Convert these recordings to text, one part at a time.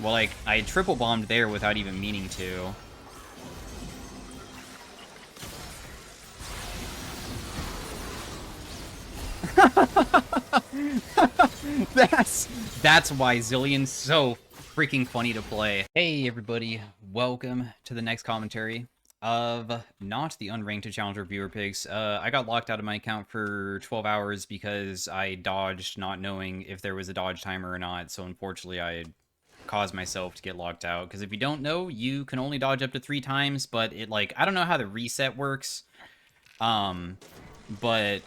Well, like, I triple bombed there without even meaning to. That's why Zilean's so freaking funny to play. Hey everybody, welcome to the next commentary of not the unranked challenger viewer picks. I got locked out of my account for 12 hours because I dodged not knowing if there was a dodge timer or not, so unfortunately I caused myself to get locked out. Because if you don't know, you can only dodge up to 3 times, but it, like, I don't know how the reset works, but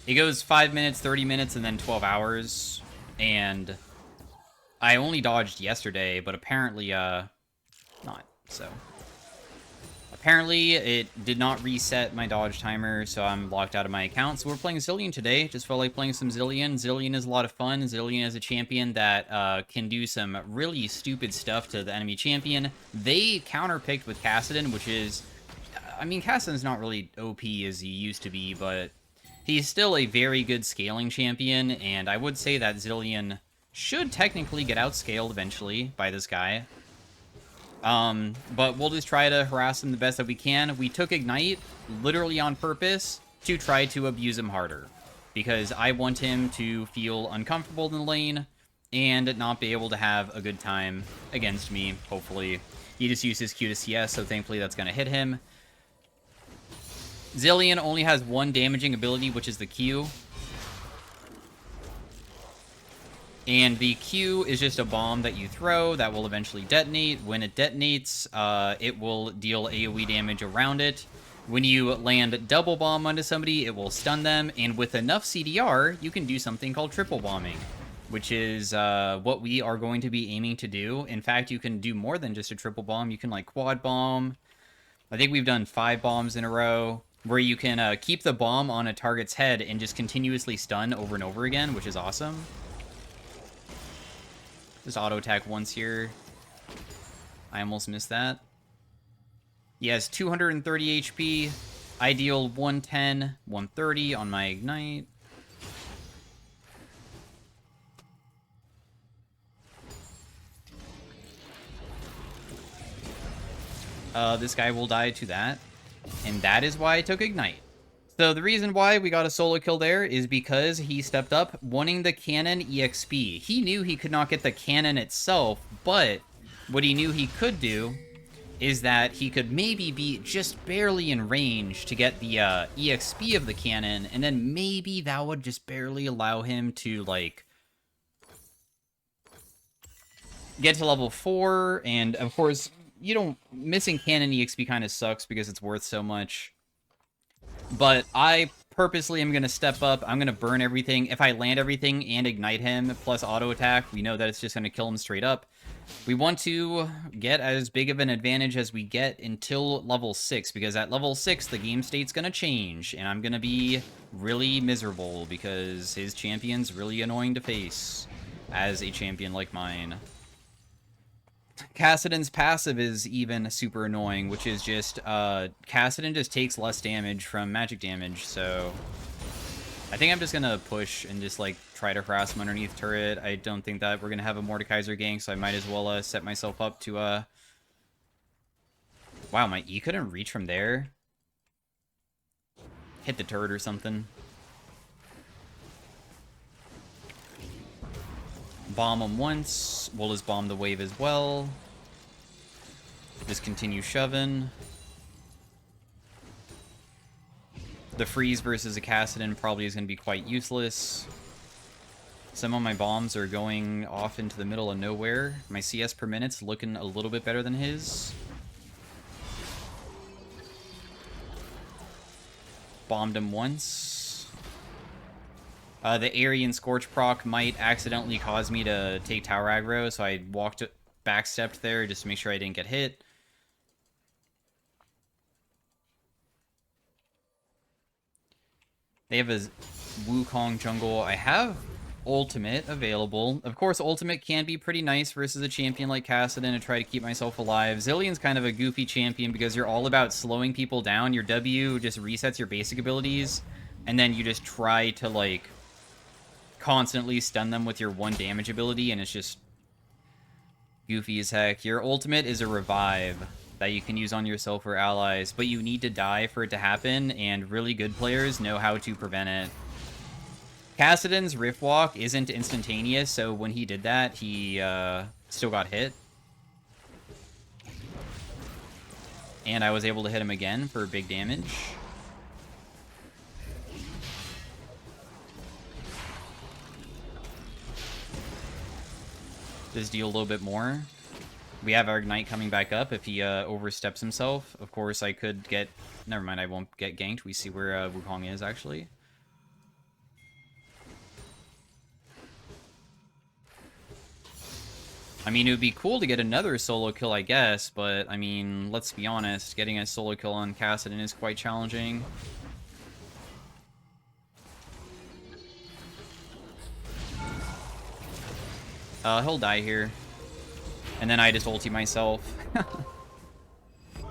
it goes 5 minutes, 30 minutes, and then 12 hours, and I only dodged yesterday, but apparently, not, so. Apparently, it did not reset my dodge timer, so I'm locked out of my account. So we're playing Zilean today. Just felt like playing some Zilean. Zilean is a lot of fun. Zilean is a champion that can do some really stupid stuff to the enemy champion. They counterpicked with Kassadin, which is... I mean, Kassadin's not really OP as he used to be, but he's still a very good scaling champion, and I would say that Zilean should technically get outscaled eventually by this guy. But we'll just try to harass him the best that we can. We took Ignite literally on purpose to try to abuse him harder, because I want him to feel uncomfortable in the lane and not be able to have a good time against me, hopefully. He just used his Q to CS, so thankfully that's going to hit him. Zilean only has one damaging ability, which is the Q. And the Q is just a bomb that you throw that will eventually detonate. When it detonates, it will deal AoE damage around it. When you land double bomb onto somebody, it will stun them. And with enough CDR, you can do something called triple bombing, which is what we are going to be aiming to do. In fact, you can do more than just a triple bomb. You can, like, quad bomb. I think we've done 5 bombs in a row, where you can keep the bomb on a target's head and just continuously stun over and over again, which is awesome. Just auto attack once here. I almost missed that. He has 230 HP. I deal 110, 130 on my Ignite. This guy will die to that. And that is why I took Ignite. So the reason why we got a solo kill there is because he stepped up wanting the cannon EXP. He knew he could not get the cannon itself, but what he knew he could do is that he could maybe be just barely in range to get the EXP of the cannon, and then maybe that would just barely allow him to, like, get to level 4, and of course, you don't... missing cannon EXP kind of sucks because it's worth so much. But I purposely am going to step up. I'm going to burn everything. If I land everything and ignite him, plus auto attack, we know that it's just going to kill him straight up. We want to get as big of an advantage as we get until level 6, because at level 6, the game state's going to change, and I'm going to be really miserable, because his champion's really annoying to face as a champion like mine. Kassadin's passive is even super annoying, which is just, Kassadin just takes less damage from magic damage, so I think I'm just gonna push and just, like, try to harass him underneath turret. I don't think that we're gonna have a Mordekaiser gank, so I might as well, set myself up to, wow, my E couldn't reach from there? Hit the turret or something. Bomb him once. We'll just bomb the wave as well. Just continue shoving. The freeze versus a Kassadin probably is going to be quite useless. Some of my bombs are going off into the middle of nowhere. My CS per minute's looking a little bit better than his. Bombed him once. The Aryan Scorch proc might accidentally cause me to take tower aggro, so I backstepped there just to make sure I didn't get hit. They have a Wukong jungle. I have ultimate available. Of course, ultimate can be pretty nice versus a champion like Kassadin to try to keep myself alive. Zilean's kind of a goofy champion because you're all about slowing people down. Your W just resets your basic abilities, and then you just try to, like, constantly stun them with your 1 damage ability, and it's just Goofy as heck. Your ultimate is a revive that you can use on yourself or allies, but you need to die for it to happen, and really good players know how to prevent it. Kassadin's Rift Walk isn't instantaneous, so when he did that, he still got hit. And I was able to hit him again for big damage. Just deal a little bit more. We have our Ignite coming back up if he oversteps himself. Of course, I could get... Never mind, I won't get ganked. We see where Wukong is, actually. I mean, it would be cool to get another solo kill, I guess, but, I mean, let's be honest. Getting a solo kill on Kassadin is quite challenging. He'll die here. And then I just ulti myself.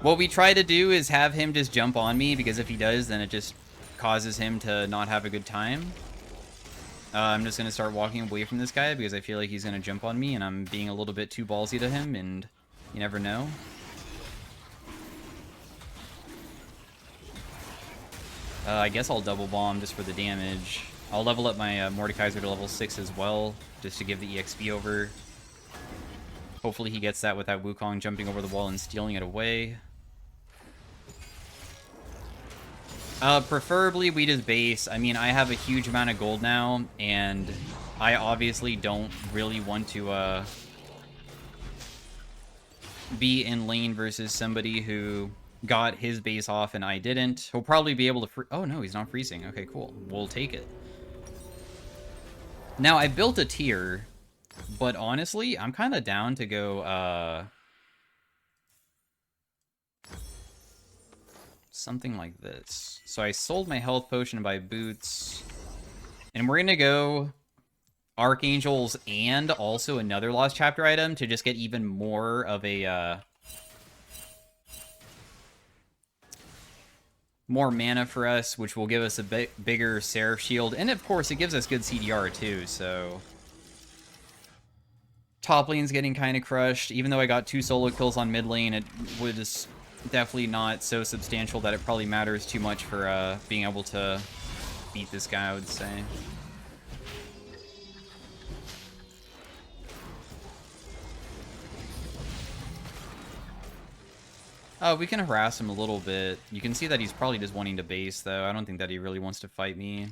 What we try to do is have him just jump on me, because if he does, then it just causes him to not have a good time. I'm just going to start walking away from this guy, because I feel like he's going to jump on me, and I'm being a little bit too ballsy to him, and you never know. I guess I'll double bomb just for the damage. I'll level up my Mordekaiser to level 6 as well, just to give the EXP over. Hopefully he gets that without Wukong jumping over the wall and stealing it away. Preferably we just base. I mean, I have a huge amount of gold now, and I obviously don't really want to be in lane versus somebody who got his base off and I didn't. He'll probably be able to... Oh, no, he's not freezing. Okay, cool. We'll take it. Now, I built a tier, but honestly, I'm kind of down to go, something like this. So I sold my health potion to buy boots. And we're going to go Archangels and also another Lost Chapter item to just get even more of a, more mana for us, which will give us a bigger Seraph Shield. And of course, it gives us good CDR too, so... Top lane's getting kind of crushed. Even though I got 2 solo kills on mid lane, it was definitely not so substantial that it probably matters too much for being able to beat this guy, I would say. We can harass him a little bit. You can see that he's probably just wanting to base, though. I don't think that he really wants to fight me.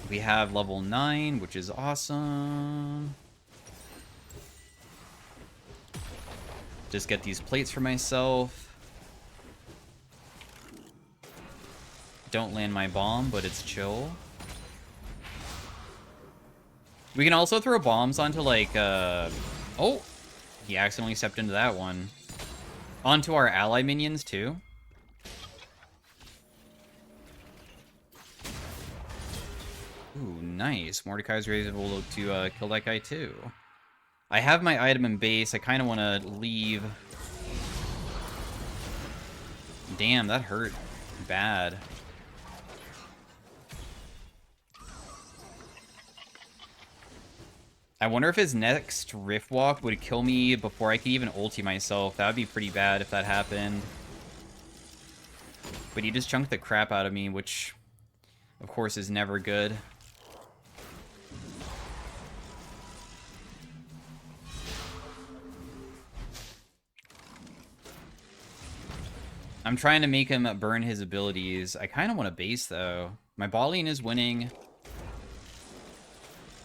We have level 9, which is awesome. Just get these plates for myself. Don't land my bomb, but it's chill. We can also throw bombs onto, like, Oh! He accidentally stepped into that one. Onto our ally minions, too. Ooh, nice. Mordekaiser is able to kill that guy, too. I have my item in base. I kind of want to leave. Damn, that hurt bad. I wonder if his next Rift Walk would kill me before I could even ulti myself. That would be pretty bad if that happened. But he just chunked the crap out of me, which, of course, is never good. I'm trying to make him burn his abilities. I kind of want to base, though. My bot lane is winning.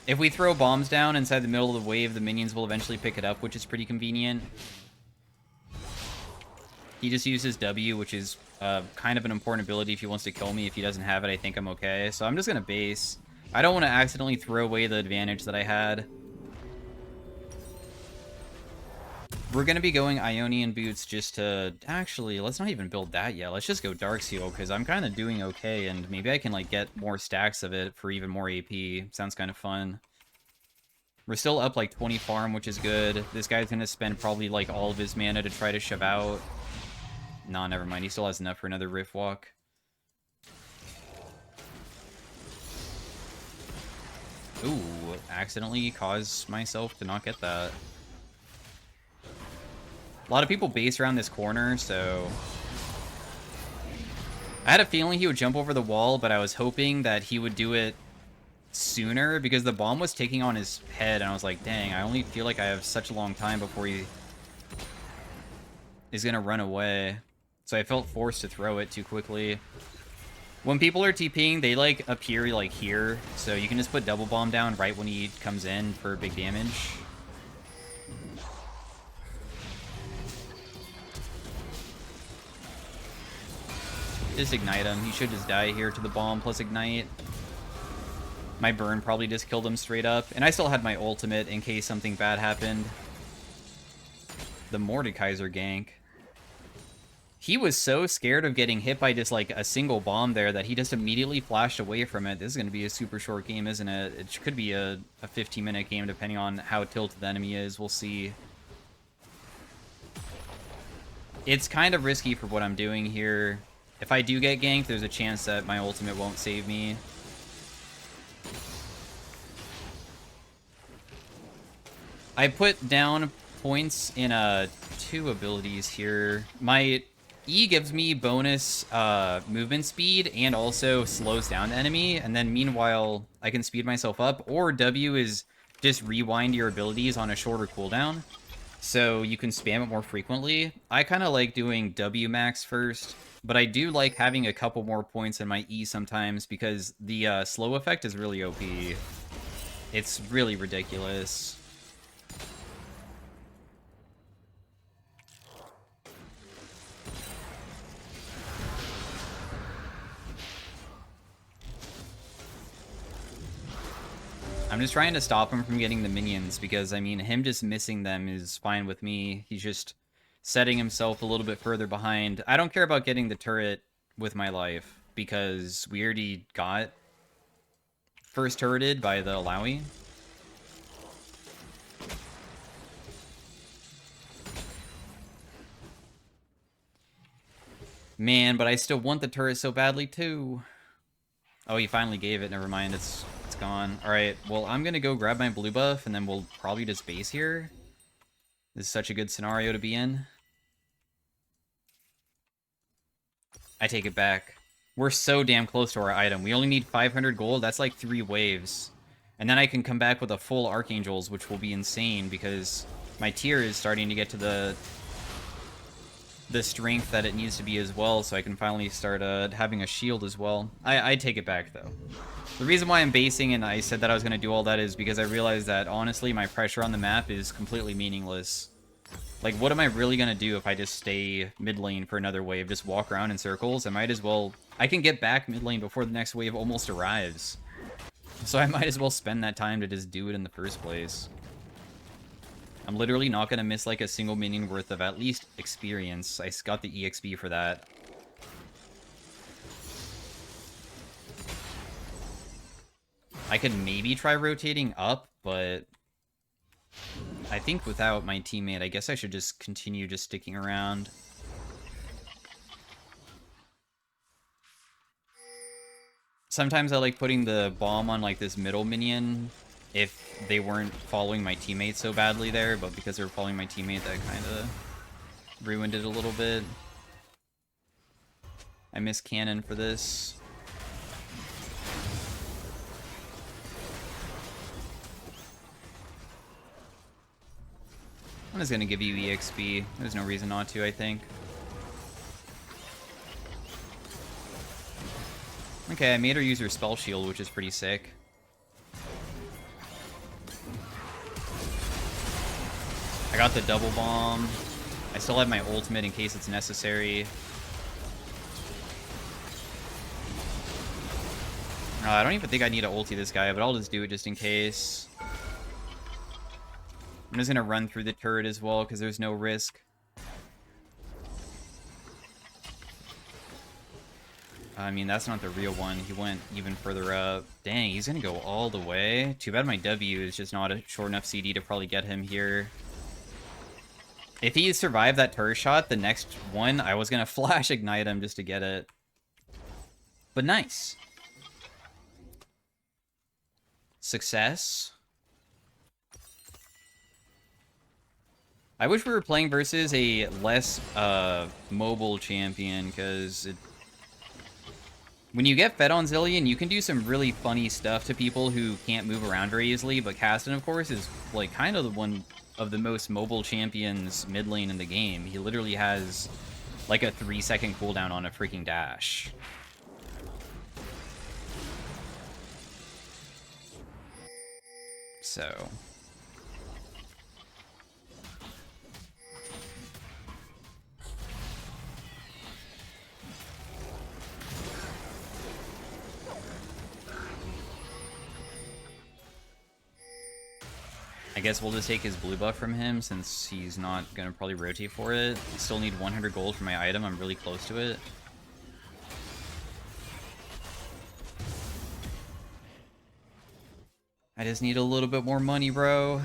If we throw bombs down inside the middle of the wave, the minions will eventually pick it up, which is pretty convenient. He just uses W, which is kind of an important ability if he wants to kill me. If he doesn't have it, I think I'm okay. So I'm just going to base. I don't want to accidentally throw away the advantage that I had. We're going to be going Ionian Boots just to... Actually, let's not even build that yet. Let's just go Darksteel, because I'm kind of doing okay, and maybe I can, like, get more stacks of it for even more AP. Sounds kind of fun. We're still up like 20 farm, which is good. This guy's gonna spend probably like all of his mana to try to shove out. Nah, never mind. He still has enough for another Rift Walk. Ooh, accidentally caused myself to not get that. A lot of people base around this corner, so... I had a feeling he would jump over the wall, but I was hoping that he would do it sooner, because the bomb was ticking on his head, and I was like, dang, I only feel like I have such a long time before he is gonna run away. So I felt forced to throw it too quickly. When people are TPing, they like appear like here, so you can just put double bomb down right when he comes in for big damage. Just ignite him. He should just die here to the bomb plus ignite. My burn probably just killed him straight up. And I still had my ultimate in case something bad happened. The Mordekaiser gank. He was so scared of getting hit by just like a single bomb there that he just immediately flashed away from it. This is going to be a super short game, isn't it? It could be a 15-minute game depending on how tilted the enemy is. We'll see. It's kind of risky for what I'm doing here. If I do get ganked, there's a chance that my ultimate won't save me. I put down points in 2 abilities here. My E gives me bonus movement speed and also slows down the enemy, and then meanwhile I can speed myself up, or W is just rewind your abilities on a shorter cooldown, so you can spam it more frequently. I kind of like doing W max first, but I do like having a couple more points in my E sometimes, because the slow effect is really OP. It's really ridiculous. I'm just trying to stop him from getting the minions, because, I mean, him just missing them is fine with me. He's just setting himself a little bit further behind. I don't care about getting the turret with my life, because we already got first turreted by the Alawi. Man, but I still want the turret so badly, too. Oh, he finally gave it. Never mind. It's gone. Alright, well, I'm gonna go grab my blue buff, and then we'll probably just base here. This is such a good scenario to be in. I take it back. We're so damn close to our item. We only need 500 gold. That's like 3 waves. And then I can come back with a full Archangels, which will be insane, because my tier is starting to get to the strength that it needs to be as well, so I can finally start having a shield as well. I take it back, though. The reason why I'm basing and I said that I was going to do all that is because I realized that, honestly, my pressure on the map is completely meaningless. Like, what am I really going to do if I just stay mid lane for another wave? Just walk around in circles? I might as well... I can get back mid lane before the next wave almost arrives. So I might as well spend that time to just do it in the first place. I'm literally not going to miss, like, a single minion worth of at least experience. I got the EXP for that. I could maybe try rotating up, but I think without my teammate, I guess I should just continue just sticking around. Sometimes I like putting the bomb on like this middle minion if they weren't following my teammate so badly there, but because they were following my teammate, that kind of ruined it a little bit. I miss cannon for this. I'm just gonna give you EXP. There's no reason not to, I think. Okay, I made her use her spell shield, which is pretty sick. I got the double bomb. I still have my ultimate in case it's necessary. I don't even think I need to ulti this guy, but I'll just do it just in case. I'm just gonna run through the turret as well, because there's no risk. I mean, that's not the real one. He went even further up. Dang, he's gonna go all the way. Too bad my W is just not a short enough CD to probably get him here. If he survived that turret shot, the next one, I was gonna flash ignite him just to get it. But nice. Success. I wish we were playing versus a less mobile champion, because when you get fed on Zilean, you can do some really funny stuff to people who can't move around very easily, but Kasten, of course, is like kind of the one of the most mobile champions mid lane in the game. He literally has like a 3-second cooldown on a freaking dash. So... I guess we'll just take his blue buff from him, since he's not going to probably rotate for it. I still need 100 gold for my item. I'm really close to it. I just need a little bit more money, bro.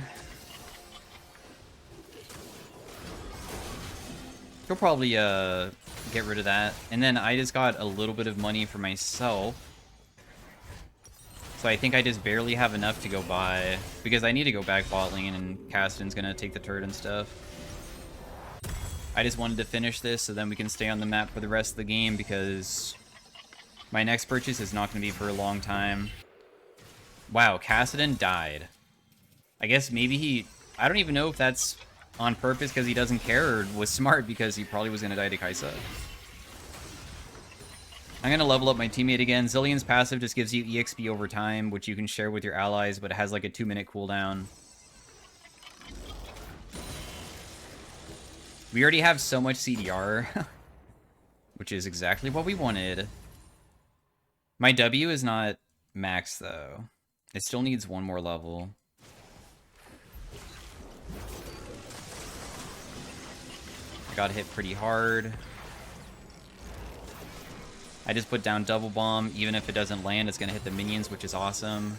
He'll probably get rid of that. And then I just got a little bit of money for myself. So I think I just barely have enough to go buy, because I need to go back bot lane and Kasten's gonna take the turret and stuff. I just wanted to finish this so then we can stay on the map for the rest of the game, because my next purchase is not gonna be for a long time. Wow, Kassadin died. I guess maybe he... I don't even know if that's on purpose because he doesn't care, or was smart because he probably was gonna die to Kai'Sa. I'm going to level up my teammate again. Zilean's passive just gives you EXP over time, which you can share with your allies, but it has like a 2-minute cooldown. We already have so much CDR, which is exactly what we wanted. My W is not max, though. It still needs one more level. I got hit pretty hard. I just put down double bomb. Even if it doesn't land, it's going to hit the minions, which is awesome.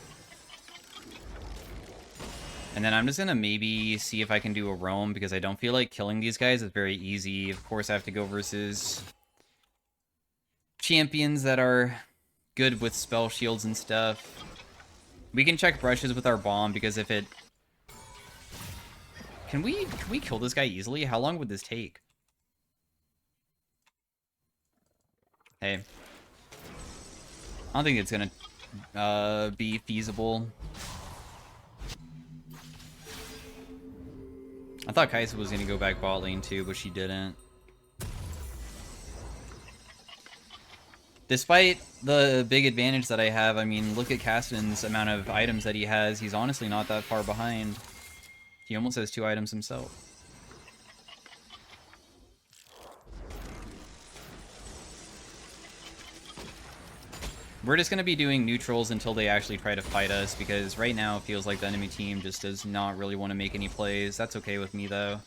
And then I'm just going to maybe see if I can do a roam, because I don't feel like killing these guys is very easy. Of course, I have to go versus champions that are good with spell shields and stuff. We can check brushes with our bomb, because if it... Can we kill this guy easily? How long would this take? Hey. I don't think it's gonna be feasible. I thought Kai'Sa was gonna go back bot lane too, but she didn't. Despite the big advantage that I have, I mean, look at Kasten's amount of items that he has. He's honestly not that far behind. He almost has 2 items himself. We're just going to be doing neutrals until they actually try to fight us, because right now it feels like the enemy team just does not really want to make any plays. That's okay with me, though.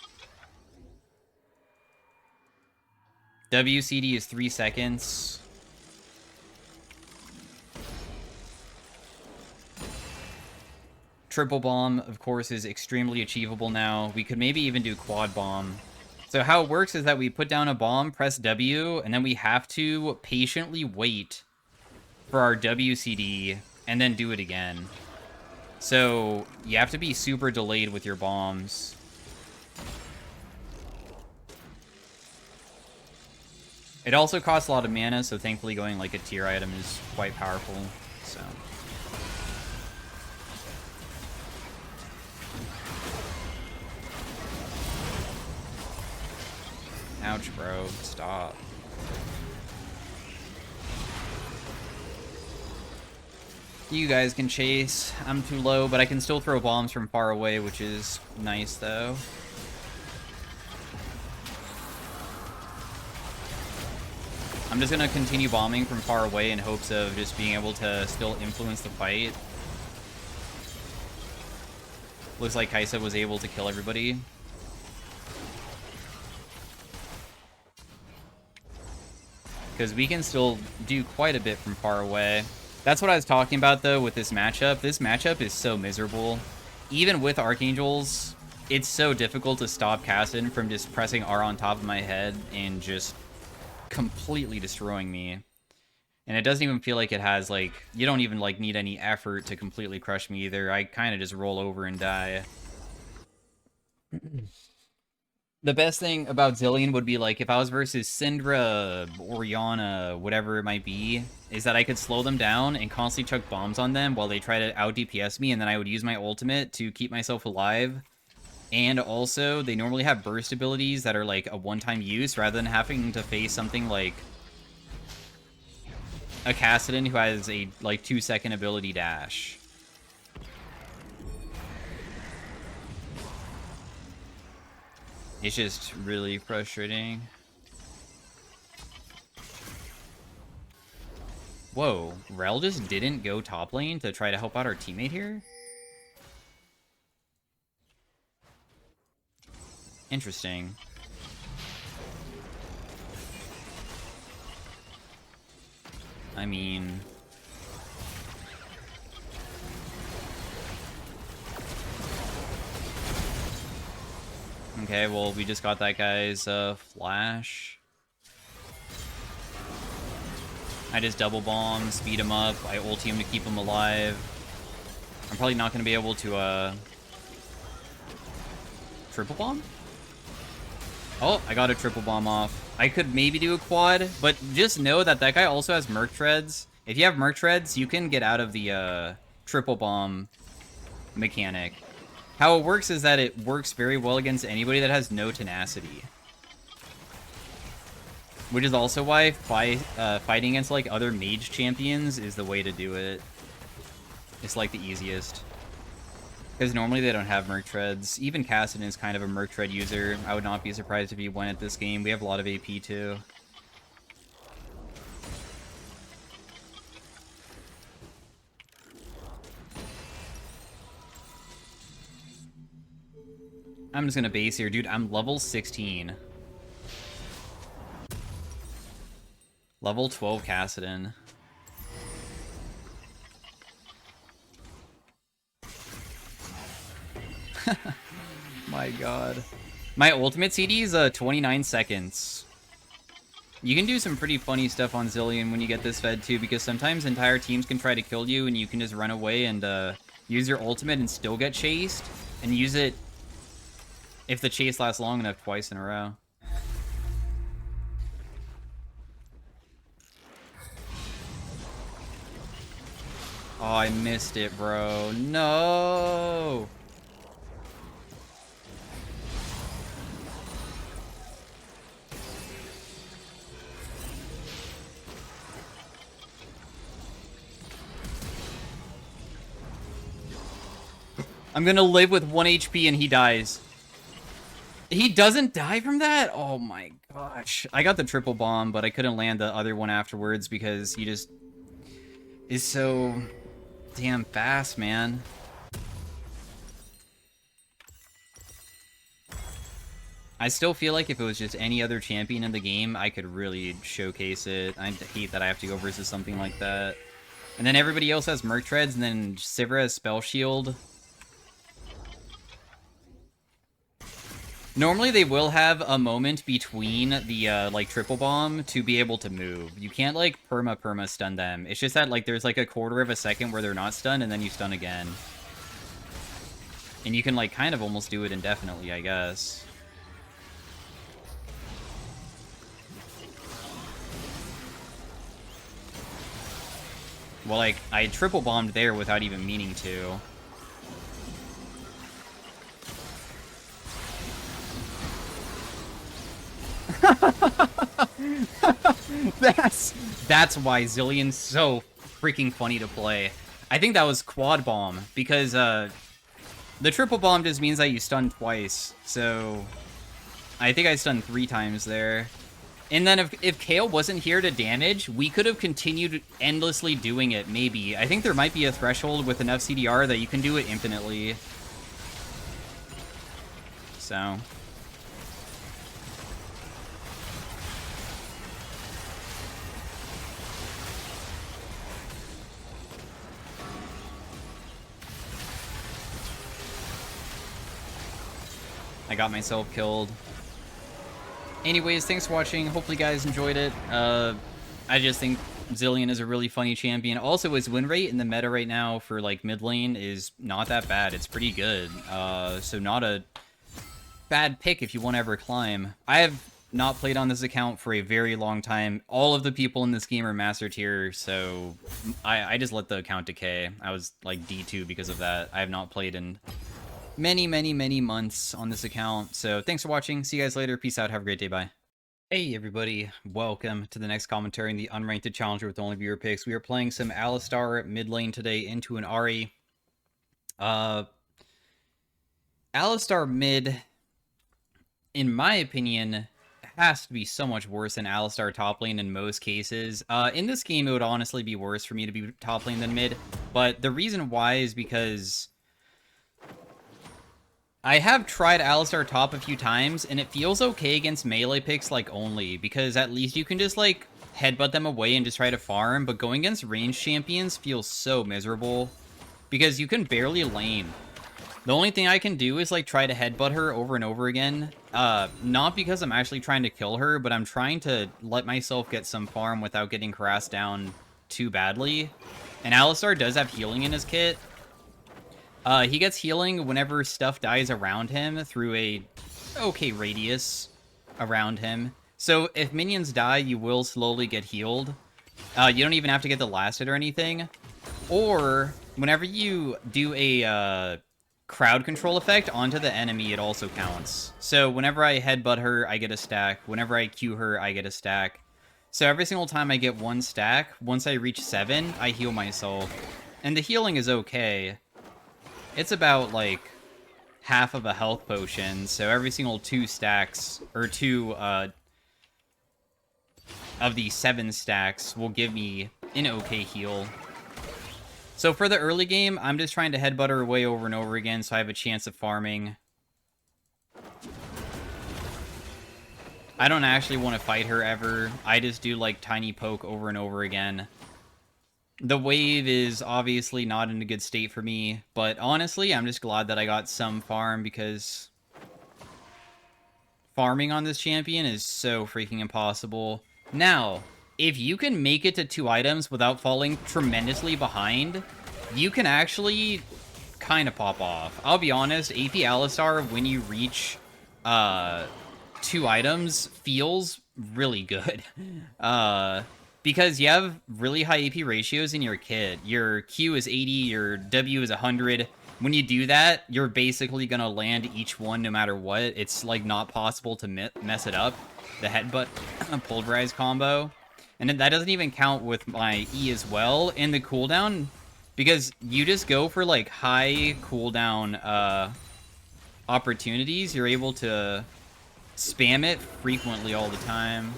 WCD is 3 seconds. Triple bomb, of course, is extremely achievable now. We could maybe even do quad bomb. So how it works is that we put down a bomb, press W, and then we have to patiently wait for our WCD, and then do it again. So you have to be super delayed with your bombs. It also costs a lot of mana, so thankfully going like a tier item is quite powerful. So ouch, bro. Stop. You guys can chase. I'm too low, but I can still throw bombs from far away, which is nice, though. I'm just going to continue bombing from far away in hopes of just being able to still influence the fight. Looks like Kai'Sa was able to kill everybody. because we can still do quite a bit from far away. That's what I was talking about, though, with this matchup. This matchup is so miserable. Even with Archangels, it's so difficult to stop Kassadin from just pressing R on top of my head and just completely destroying me. And it doesn't even feel like it has, like, you don't even, like, need any effort to completely crush me either. I kind of just roll over and die. The best thing about Zilean would be, like, if I was versus Syndra, Orianna, whatever it might be, is that I could slow them down and constantly chuck bombs on them while they try to out-DPS me, and then I would use my ultimate to keep myself alive. And also, they normally have burst abilities that are, like, a one-time use, rather than having to face something like a Kassadin who has a, like, 2-second ability dash. It's just really frustrating. Whoa, Rel just didn't go top lane to try to help out our teammate here? Interesting. I mean... Okay, well, we just got that guy's flash. I just double bomb, speed him up, I ulti him to keep him alive. I'm probably not going to be able to triple bomb? Oh, I got a triple bomb off. I could maybe do a quad, but just know that that guy also has Merc Treads. If you have Merc Treads, you can get out of the triple bomb mechanic. How it works is that it works very well against anybody that has no tenacity. Which is also why fighting against, like, other mage champions is the way to do it. It's, like, the easiest. Because normally they don't have Merc Treads. Even Kassadin is kind of a Merc Tread user. I would not be surprised if he went at this game. We have a lot of AP, too. I'm just gonna base here. Dude, I'm level 16. Level 12 Kassadin. My god. My ultimate CD is 29 seconds. You can do some pretty funny stuff on Zilean when you get this fed too, because sometimes entire teams can try to kill you and you can just run away and use your ultimate and still get chased, and use it if the chase lasts long enough twice in a row. Oh, I missed it, bro. No! I'm gonna live with 1 HP and he dies. He doesn't die from that? Oh my gosh. I got the triple bomb, but I couldn't land the other one afterwards because he just is so damn fast, man. I still feel like if it was just any other champion in the game, I could really showcase it. I hate that I have to go versus something like that. And then everybody else has Merc Treads, and then Sivir has Spell Shield. Normally, they will have a moment between the, like, triple bomb to be able to move. You can't, like, perma stun them. It's just that, like, there's, like, a quarter of a second where they're not stunned, and then you stun again. And you can, like, kind of almost do it indefinitely, I guess. Well, like, I triple bombed there without even meaning to. That's why Zilean's so freaking funny to play. I think that was quad bomb, because the triple bomb just means that you stun twice, so I think I stunned 3 times there. And then if Kale wasn't here to damage, we could have continued endlessly doing it, maybe. I think there might be a threshold with enough CDR that you can do it infinitely. So... I got myself killed. Anyways, thanks for watching. Hopefully you guys enjoyed it. I just think Zilean is a really funny champion. Also, his win rate in the meta right now for like mid lane is not that bad. It's pretty good. So not a bad pick if you want to ever climb. I have not played on this account for a very long time. All of the people in this game are master tier, so I just let the account decay. I was like D2 because of that. I have not played in many, many, many months on this account. So thanks for watching. See you guys later. Peace out. Have a great day. Bye. Hey everybody, welcome to the next commentary in the Unranked Challenger with only viewer picks. We are playing some Alistar mid lane today into an Ahri. Alistar mid, in my opinion, has to be so much worse than Alistar top lane in most cases. In this game, it would honestly be worse for me to be top lane than mid, but the reason why is because I have tried Alistar top a few times, and it feels okay against melee picks, like, only, because at least you can just, like, headbutt them away and just try to farm, but going against ranged champions feels so miserable, because you can barely lane. The only thing I can do is, like, try to headbutt her over and over again, not because I'm actually trying to kill her, but I'm trying to let myself get some farm without getting harassed down too badly, and Alistar does have healing in his kit. He gets healing whenever stuff dies around him through a okay radius around him. So if minions die, you will slowly get healed. You don't even have to get the last hit or anything. Or whenever you do a crowd control effect onto the enemy, it also counts. So whenever I headbutt her, I get a stack. Whenever I Q her, I get a stack. So every single time I get one stack, once I reach 7, I heal myself. And the healing is okay. It's about, like, half of a health potion, so every single 2 stacks, or 2, of the 7 stacks will give me an okay heal. So for the early game, I'm just trying to headbutt her away over and over again, so I have a chance of farming. I don't actually want to fight her ever. I just do, like, tiny poke over and over again. The wave is obviously not in a good state for me, but honestly, I'm just glad that I got some farm, because farming on this champion is so freaking impossible. Now, if you can make it to 2 items without falling tremendously behind, you can actually kind of pop off. I'll be honest, AP Alistar, when you reach 2 items, feels really good. Because you have really high AP ratios in your kit. Your Q is 80, your W is 100. When you do that, you're basically going to land each one no matter what. It's, like, not possible to mess it up. The headbutt pulverize combo. And that doesn't even count with my E as well. And the cooldown, because you just go for, like, high cooldown opportunities, you're able to spam it frequently all the time.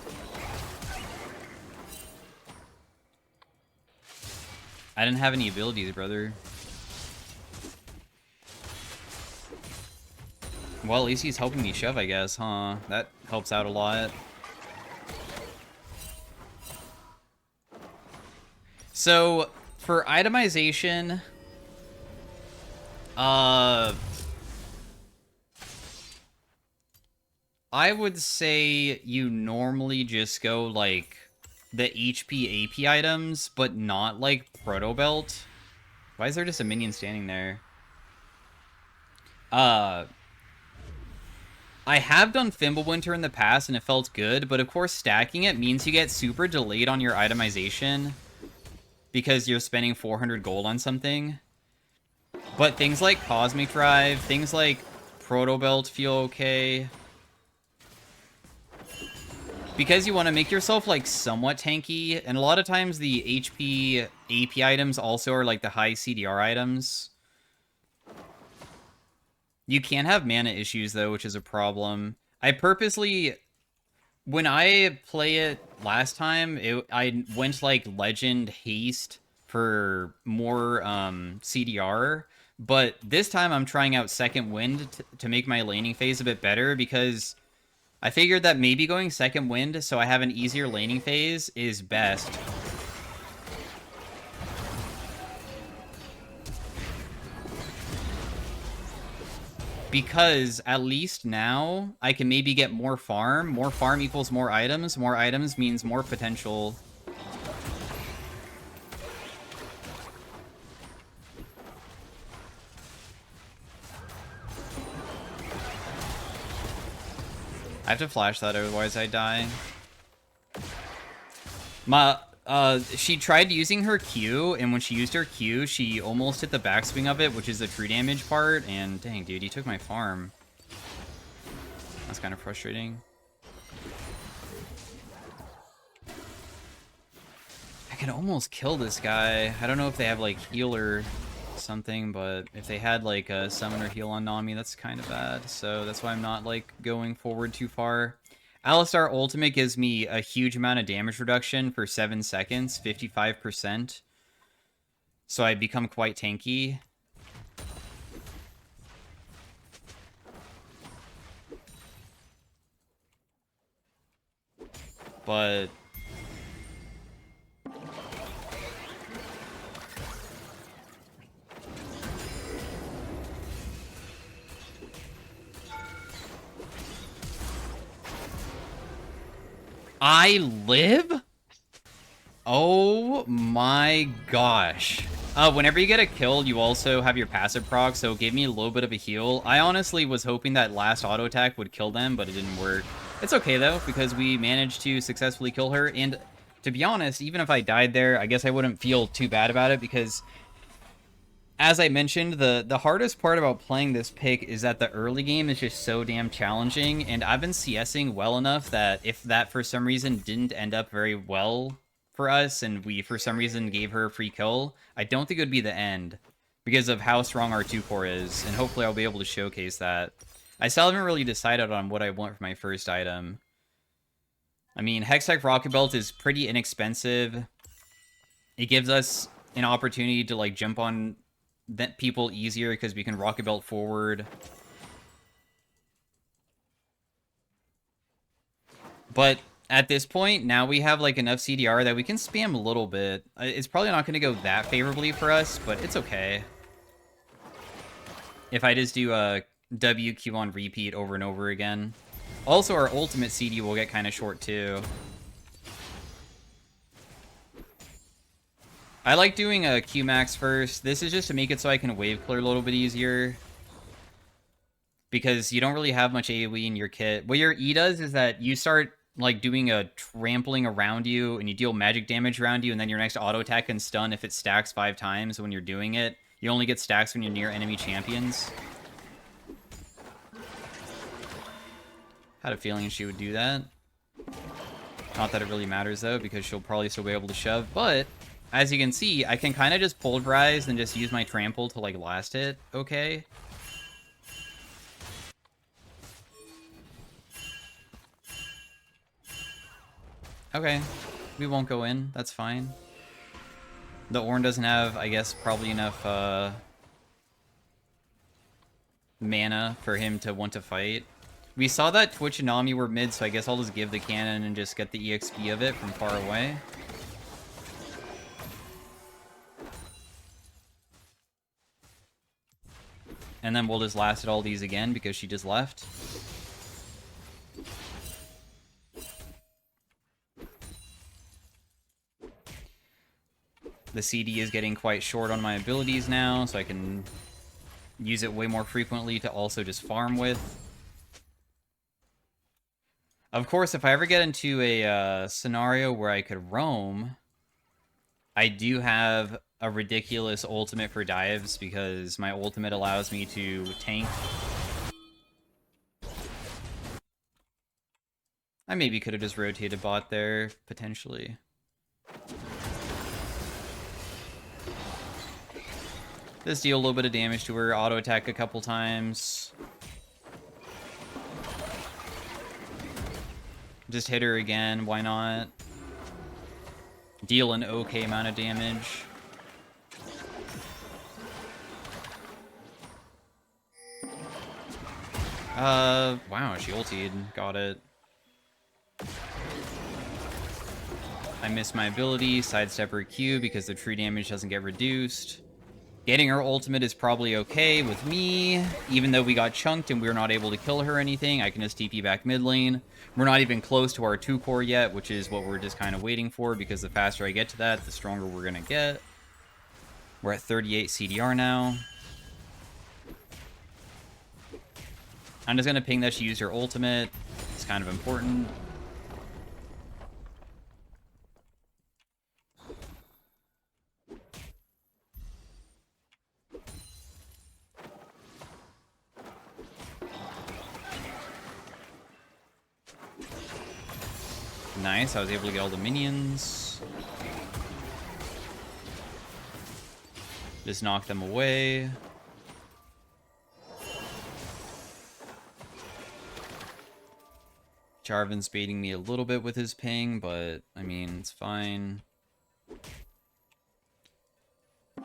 I didn't have any abilities, brother. Well, at least he's helping me shove, I guess, huh? That helps out a lot. So, for itemization, I would say you normally just go, like, the HP AP items, but not, like, Proto Belt. Why is there just a minion standing there? I have done Fimbulwinter in the past, and it felt good, but of course stacking it means you get super delayed on your itemization, because you're spending 400 gold on something. But things like Cosmic Drive, things like Proto Belt feel okay. Because you want to make yourself, like, somewhat tanky, and a lot of times the HP AP items also are, like, the high CDR items. You can have mana issues, though, which is a problem. I purposely, when I play it last time, I went, like, Legend Haste for more CDR, but this time I'm trying out Second Wind to make my laning phase a bit better, because I figured that maybe going Second Wind so I have an easier laning phase is best. Because at least now I can maybe get more farm. More farm equals more items. More items means more potential. I have to flash that, otherwise I die. She tried using her Q, and when she used her Q, she almost hit the backswing of it, which is the true damage part, and dang, dude, he took my farm. That's kind of frustrating. I can almost kill this guy. I don't know if they have, like, heal or something, but if they had, like, a summoner heal on Nami, that's kind of bad, so that's why I'm not, like, going forward too far. Alistar Ultimate gives me a huge amount of damage reduction for 7 seconds, 55%. So I become quite tanky. But I live? Oh my gosh. Whenever you get a kill, you also have your passive proc, so it gave me a little bit of a heal. I honestly was hoping that last auto attack would kill them, but it didn't work. It's okay, though, because we managed to successfully kill her, and to be honest, even if I died there, I guess I wouldn't feel too bad about it, because as I mentioned, the hardest part about playing this pick is that the early game is just so damn challenging, and I've been CSing well enough that if that for some reason didn't end up very well for us, and we for some reason gave her a free kill, I don't think it would be the end, because of how strong our 2-core is, and hopefully I'll be able to showcase that. I still haven't really decided on what I want for my first item. I mean, Hextech Rocket Belt is pretty inexpensive. It gives us an opportunity to, like, jump on people easier because we can rocket belt forward. But at this point, now we have like enough CDR that we can spam a little bit. It's probably not going to go that favorably for us, but it's okay. If I just do a WQ on repeat over and over again. Also, our ultimate CD will get kind of short too. I like doing a Q-Max first. This is just to make it so I can wave clear a little bit easier. Because you don't really have much AoE in your kit. What your E does is that you start like doing a trampling around you, and you deal magic damage around you, and then your next auto attack can stun if it stacks 5 times when you're doing it. You only get stacks when you're near enemy champions. Had a feeling she would do that. Not that it really matters though, because she'll probably still be able to shove, but as you can see, I can kind of just pulverize and just use my trample to, like, last hit, okay? Okay, we won't go in, that's fine. The Ornn doesn't have, I guess, probably enough, mana for him to want to fight. We saw that Twitch and Nami were mid, so I guess I'll just give the cannon and just get the EXP of it from far away. And then we'll just last at all these again because she just left. The CD is getting quite short on my abilities now, so I can use it way more frequently to also just farm with. Of course, if I ever get into a scenario where I could roam, I do have a ridiculous ultimate for dives because my ultimate allows me to tank. I maybe could have just rotated bot there, potentially. Just deal a little bit of damage to her, auto attack a couple times. Just hit her again, why not? Deal an okay amount of damage. Wow, she ultied. Got it. I missed my ability, sidestep her Q because the true damage doesn't get reduced. Getting her ultimate is probably okay with me, even though we got chunked and we're not able to kill her or anything. I can just TP back mid lane. We're not even close to our 2-core yet, which is what we're just kind of waiting for, because the faster I get to that, the stronger we're going to get. We're at 38 CDR now. I'm just going to ping that she used her ultimate. It's kind of important. Nice, I was able to get all the minions. Just knock them away. Jarvan's baiting me a little bit with his ping, but, I mean, it's fine. I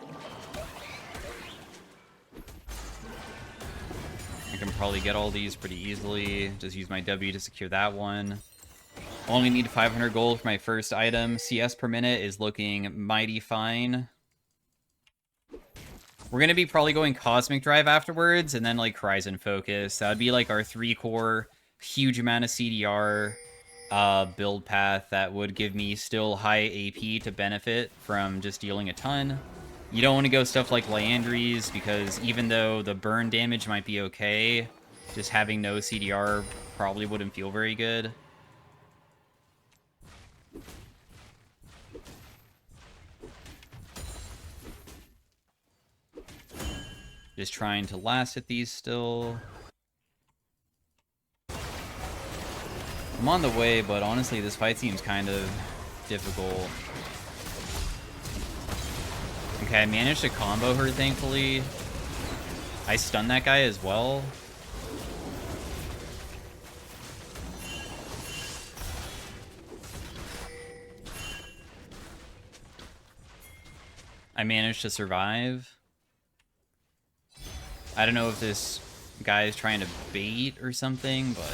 can probably get all these pretty easily. Just use my W to secure that one. Only need 500 gold for my first item. CS per minute is looking mighty fine. We're going to be probably going Cosmic Drive afterwards, and then, like, Horizon Focus. That would be, like, our 3-core, huge amount of CDR build path that would give me still high AP to benefit from just dealing a ton. You don't want to go stuff like Liandry's, because even though the burn damage might be okay, just having no CDR probably wouldn't feel very good. Just trying to last at these still. I'm on the way, but honestly, this fight seems kind of difficult. Okay, I managed to combo her, thankfully. I stunned that guy as well. I managed to survive. I don't know if this guy is trying to bait or something, but...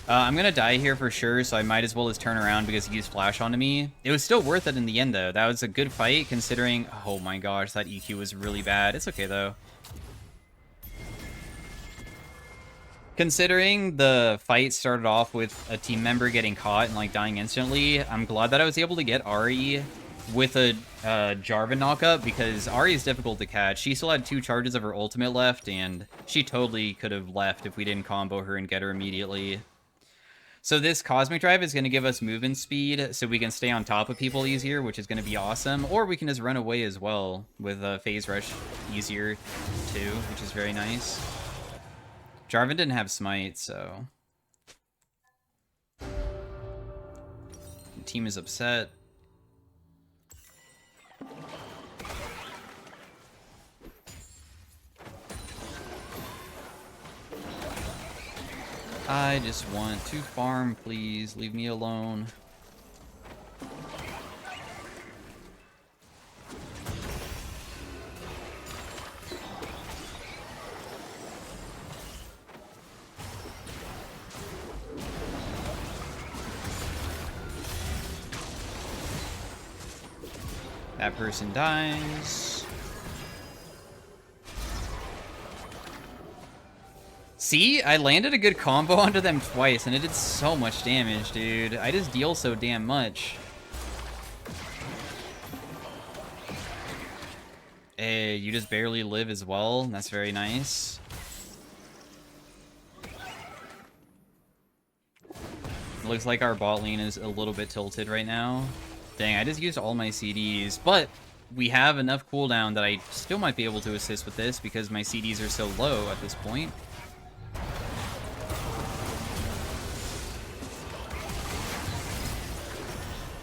I'm gonna die here for sure, so I might as well just turn around because he used flash onto me. It was still worth it in the end, though. That was a good fight, considering... Oh my gosh, that EQ was really bad. It's okay, though. Considering the fight started off with a team member getting caught and, like, dying instantly, I'm glad that I was able to get Ahri with a Jarvan knockup, because Ahri is difficult to catch. She still had 2 charges of her ultimate left, and she totally could have left if we didn't combo her and get her immediately. So this Cosmic Drive is going to give us movement speed, so we can stay on top of people easier, which is going to be awesome. Or we can just run away as well, with Phase Rush easier too, which is very nice. Jarvan didn't have Smite, so... The team is upset. I just want to farm, please. Leave me alone. That person dies. See? I landed a good combo onto them twice, and it did so much damage, dude. I just deal so damn much. Hey, you just barely live as well. That's very nice. Looks like our bot lane is a little bit tilted right now. Dang, I just used all my CDs, but we have enough cooldown that I still might be able to assist with this because my CDs are so low at this point.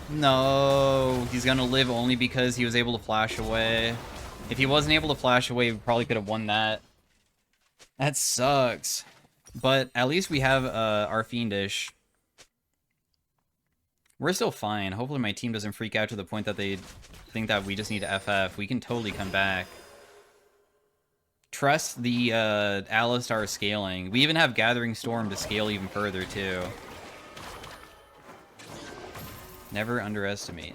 No, he's gonna live only because he was able to flash away. If he wasn't able to flash away, we probably could have won that. That sucks. But at least we have our Fiendish. We're still fine. Hopefully my team doesn't freak out to the point that they think that we just need to FF. We can totally come back. Trust the Alistar scaling. We even have Gathering Storm to scale even further, too. Never underestimate.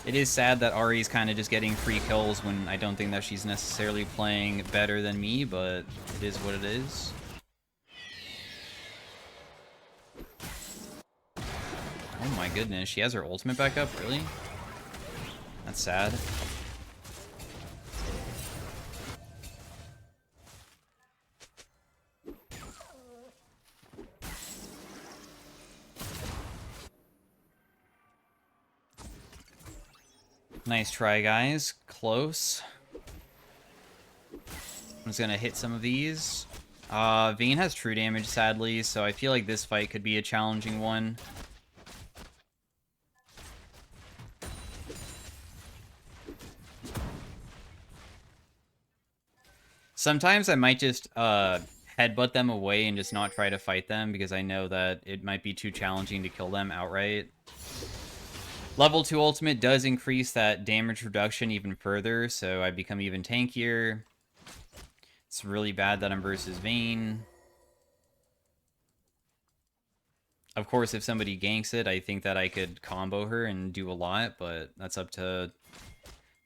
It is sad that Ari's kind of just getting free kills when I don't think that she's necessarily playing better than me, but it is what it is. Oh my goodness, she has her ultimate back up? Really? That's sad. Nice try, guys. Close. I'm just gonna hit some of these. Vayne has true damage, sadly, so I feel like this fight could be a challenging one. Sometimes I might just headbutt them away and just not try to fight them because I know that it might be too challenging to kill them outright. Level 2 ultimate does increase that damage reduction even further, so I become even tankier. It's really bad that I'm versus Vayne. Of course, if somebody ganks it, I think that I could combo her and do a lot, but that's up to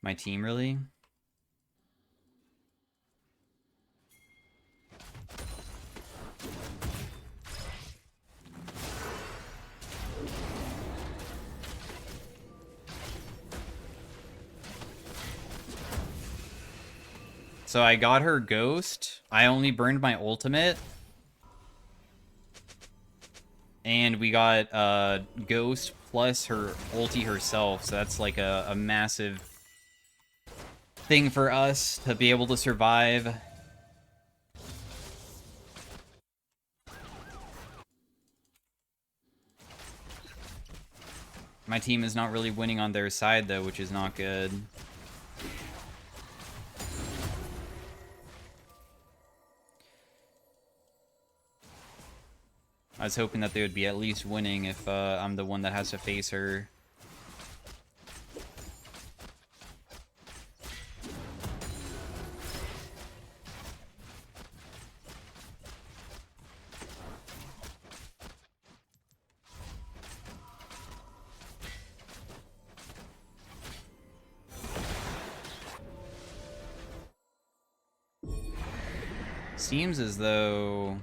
my team, really. So I got her Ghost. I only burned my ultimate. And we got Ghost plus her ulti herself. So that's like a massive thing for us to be able to survive. My team is not really winning on their side, though, which is not good. I was hoping that they would be at least winning if I'm the one that has to face her. Seems as though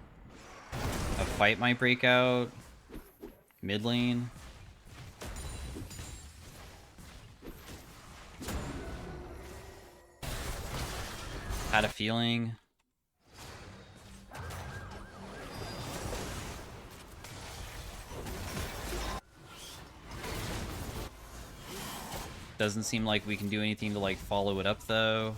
a fight might break out mid lane. Had a feeling. Doesn't seem like we can do anything to like follow it up though.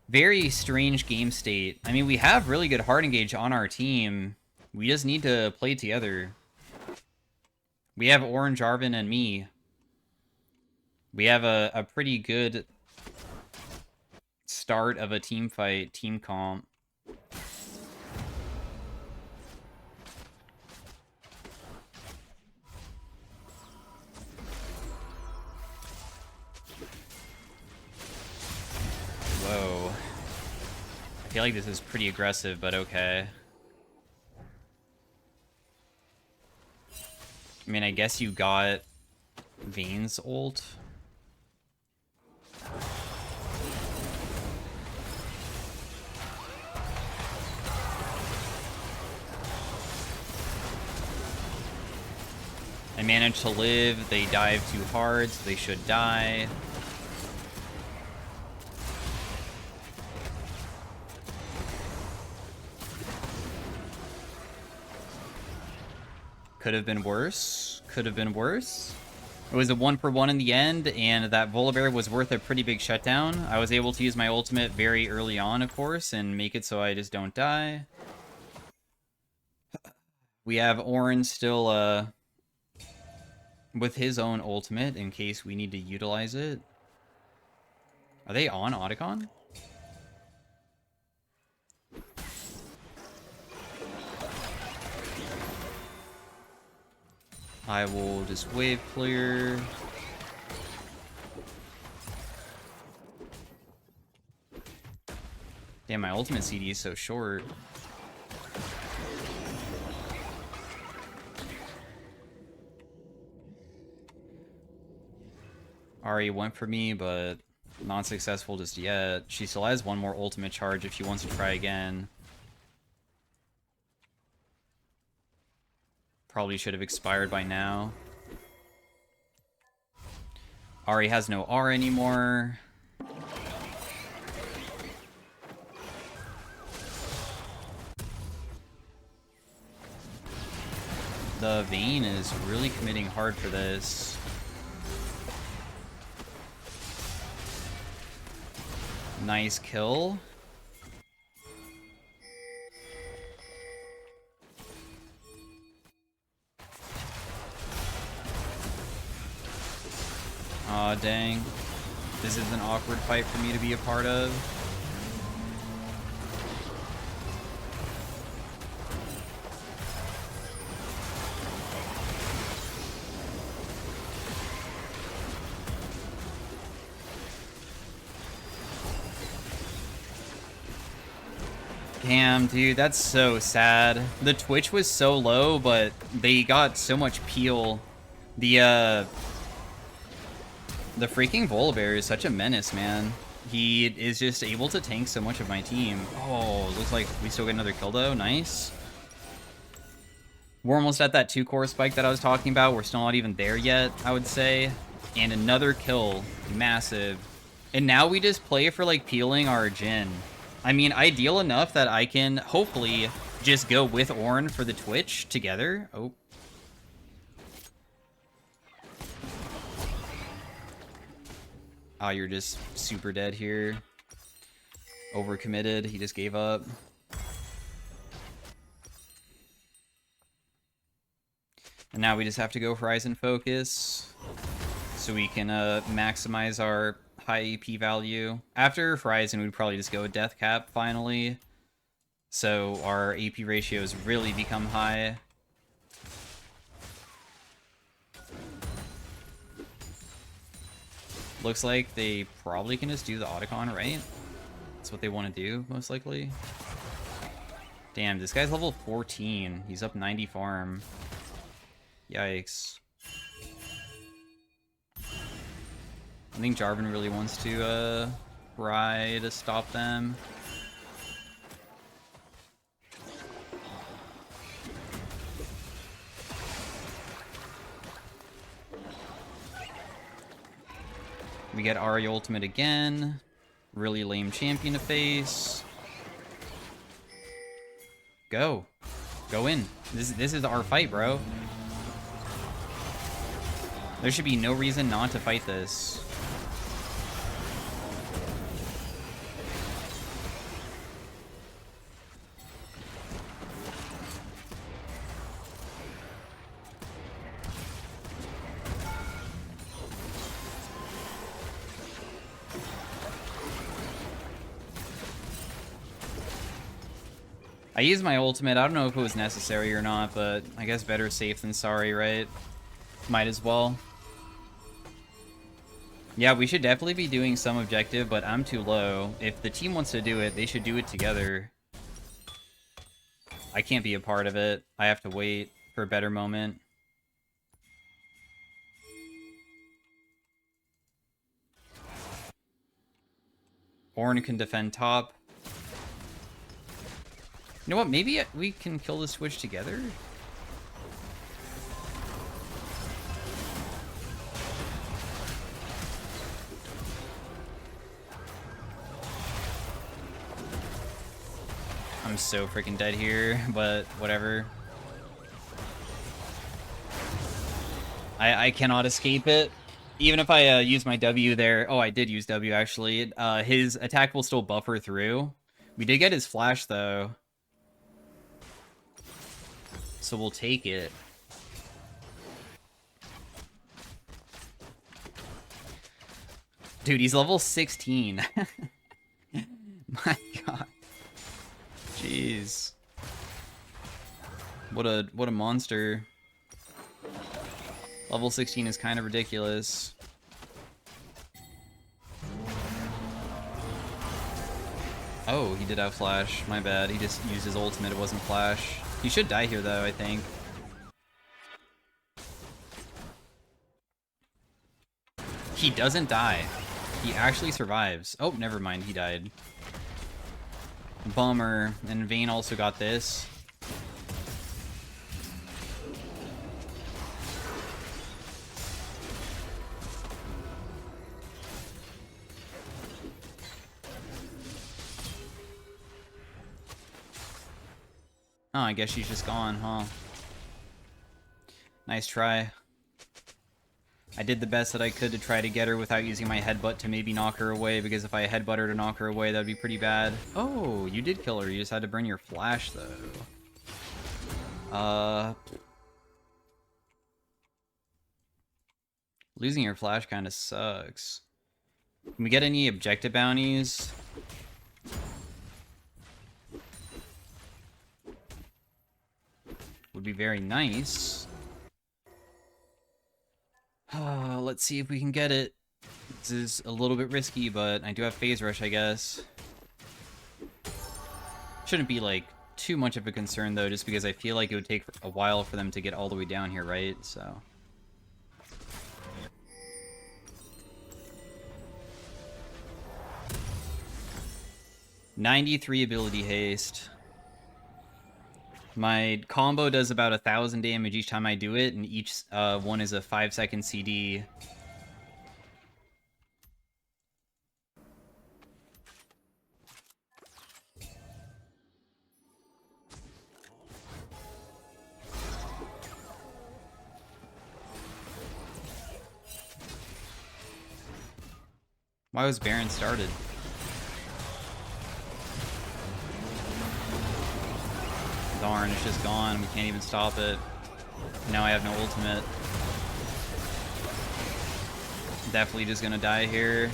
Very strange game state. I mean, we have really good hard engage on our team. We just need to play together. We have Orange, Arvin, and me. We have a pretty good start of a team fight, team comp. Whoa. I feel like this is pretty aggressive, but okay. I mean, I guess you got Vayne's ult. I managed to live. They dive too hard, so they should die. Could have been worse. Could have been worse. It was a 1-for-1 in the end, and that Volibear was worth a pretty big shutdown. I was able to use my ultimate very early on, of course, and make it so I just don't die. We have Orange still, with his own ultimate, in case we need to utilize it. Are they on Otacon? I will just wave clear. Damn, my ultimate CD is so short. Ari went for me, but not successful just yet. She still has one more ultimate charge if she wants to try again. Probably should have expired by now. Ari has no R anymore. The Vayne is really committing hard for this. Nice kill. Aw, dang. This is an awkward fight for me to be a part of. Damn, dude, that's so sad. The Twitch was so low, but they got so much peel. The freaking Volibear is such a menace, man. He is just able to tank so much of my team. Oh, looks like we still get another kill, though. Nice. We're almost at that 2-core spike that I was talking about. We're still not even there yet, I would say. And another kill. Massive. And now we just play for, like, peeling our Jhin. I mean, ideal enough that I can, hopefully, just go with Ornn for the Twitch together. Oh. Oh, you're just super dead here. Overcommitted. He just gave up. And now we just have to go Horizon Focus so we can maximize our high AP value. After Horizon, we'd probably just go with Death Cap finally. So our AP ratios really become high. Looks like they probably can just do the Otacon, right? That's what they want to do, most likely. Damn, this guy's level 14. He's up 90 farm. Yikes. I think Jarvan really wants to try to stop them. We get Ahri ultimate again. Really lame champion to face. Go. Go in. This is our fight, bro. There should be no reason not to fight this. I used my ultimate. I don't know if it was necessary or not, but I guess better safe than sorry, right? Might as well. Yeah, we should definitely be doing some objective, but I'm too low. If the team wants to do it, they should do it together. I can't be a part of it. I have to wait for a better moment. Ornn can defend top. You know what? Maybe we can kill the Switch together? I'm so freaking dead here, but whatever. I cannot escape it. Even if I use my W there... Oh, I did use W, actually. His attack will still buffer through. We did get his flash, though. So we'll take it. Dude, he's level 16. My god. Jeez. What a monster. Level 16 is kind of ridiculous. Oh, he did have flash. My bad. He just used his ultimate. It wasn't flash. He should die here, though, I think. He doesn't die. He actually survives. Oh, never mind. He died. Bummer. And Vayne also got this. Oh, I guess she's just gone, huh? Nice try. I did the best that I could to try to get her without using my headbutt to maybe knock her away, because if I headbutt her to knock her away, that'd be pretty bad. Oh, you did kill her. You just had to burn your flash, though. Losing your flash kind of sucks. Can we get any objective bounties? Would be very nice. Let's see if we can get it. This is a little bit risky, but I do have phase rush, I guess. Shouldn't be, like, too much of a concern, though, just because I feel like it would take a while for them to get all the way down here, right? So... 93 ability haste. My combo does about 1,000 damage each time I do it, and each one is a 5-second CD. Why was Baron started? Darn, it's just gone. We can't even stop it. Now I have no ultimate. Definitely just gonna die here.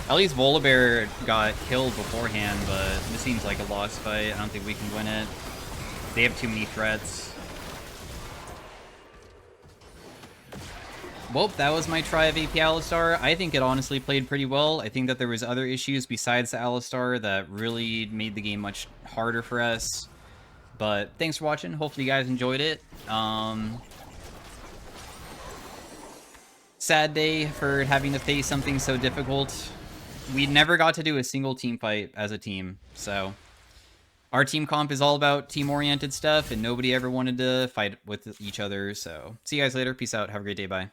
At least Volibear got killed beforehand, but this seems like a lost fight. I don't think we can win it. They have too many threats. Well, that was my try of AP Alistar. I think it honestly played pretty well. I think that there was other issues besides the Alistar that really made the game much harder for us. But thanks for watching. Hopefully you guys enjoyed it. Sad day for having to face something so difficult. We never got to do a single team fight as a team. So our team comp is all about team-oriented stuff, and nobody ever wanted to fight with each other. So see you guys later. Peace out. Have a great day. Bye.